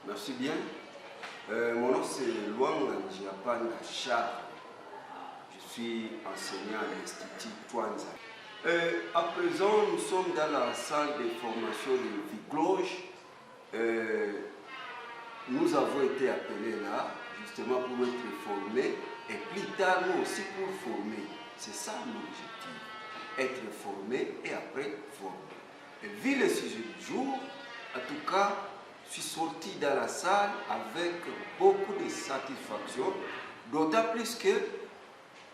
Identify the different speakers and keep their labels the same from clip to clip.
Speaker 1: Merci bien. Mon nom c'est Luang Njiapanda Charles. Je suis enseignant à l'Institut Twanza. À présent, nous sommes dans la salle de formation de Vigloge. Nous avons été appelés là, justement pour être formés, et plus tard, nous aussi pour former. C'est ça l'objectif. Être formé et après former. Et vu le sujet du jour, en tout cas, je suis sorti dans la salle avec beaucoup de satisfaction, d'autant plus que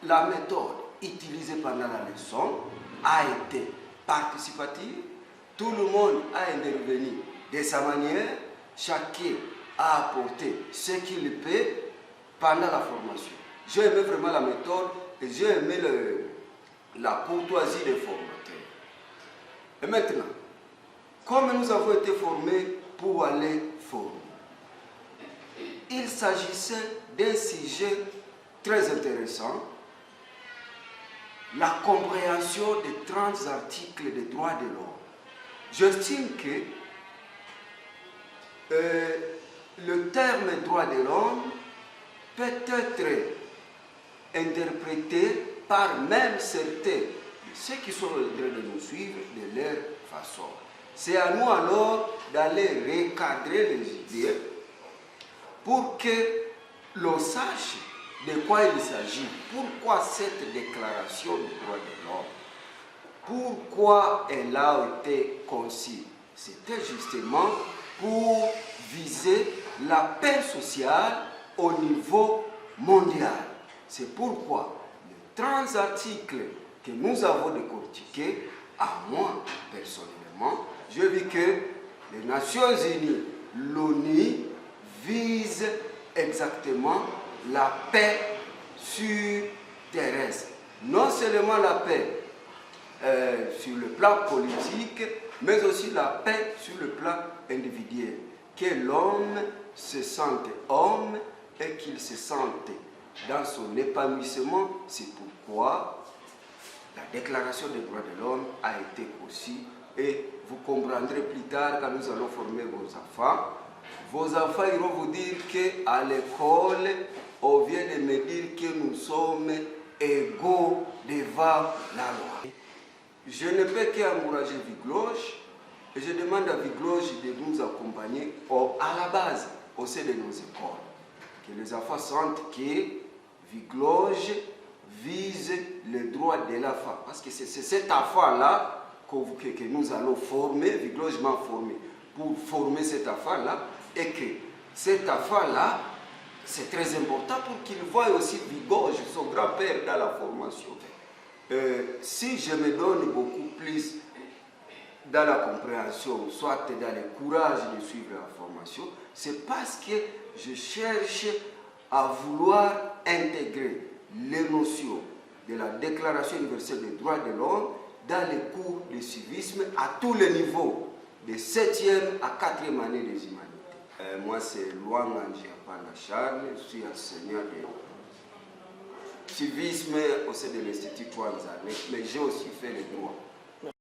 Speaker 1: la méthode utilisée pendant la leçon a été participative, tout le monde a intervenu de sa manière, chacun a apporté ce qu'il peut pendant la formation. J'ai aimé vraiment la méthode et j'ai aimé la courtoisie des formateurs. Et maintenant, comme nous avons été formés pour aller former, il s'agissait d'un sujet très intéressant, la compréhension des 30 articles des droits de l'homme. J'estime que le terme droit de l'homme peut être interprété par même certains, ceux qui sont en train de nous suivre de leur façon. C'est à nous alors d'aller recadrer les idées pour que l'on sache de quoi il s'agit, pourquoi cette déclaration des droits de l'homme, pourquoi elle a été conçue. C'était justement pour viser la paix sociale au niveau mondial. C'est pourquoi les 30 articles que nous avons décortiqués, à moi personnellement, je vis que les Nations Unies, l'ONU, visent exactement la paix sur terrestre. Non seulement la paix sur le plan politique, mais aussi la paix sur le plan individuel. Que l'homme se sente homme et qu'il se sente dans son épanouissement. C'est pourquoi la déclaration des droits de l'homme a été conçue et vous comprendrez plus tard quand nous allons former vos enfants. Vos enfants iront vous dire qu'à l'école, on vient de me dire que nous sommes égaux devant la loi. Je ne peux qu'encourager Vigloge et je demande à Vigloge de nous accompagner à la base, au sein de nos écoles. Que les enfants sentent que Vigloge vise les droits de la femme. Parce que c'est cet enfant-là que nous allons former, Vigloge m'a formé, pour former cet enfant-là, et que cet enfant-là, c'est très important pour qu'il voie aussi Vigloge, son grand-père, dans la formation. Si je me donne beaucoup plus dans la compréhension, soit dans le courage de suivre la formation, c'est parce que je cherche à vouloir intégrer les notions de la Déclaration universelle des droits de l'homme dans les cours de civisme à tous les niveaux, de 7e à 4e année des humanités. Moi, c'est Luang Njiapanda Charles, je suis enseignant de civisme au sein de l'Institut Twanza, mais j'ai aussi fait le droit.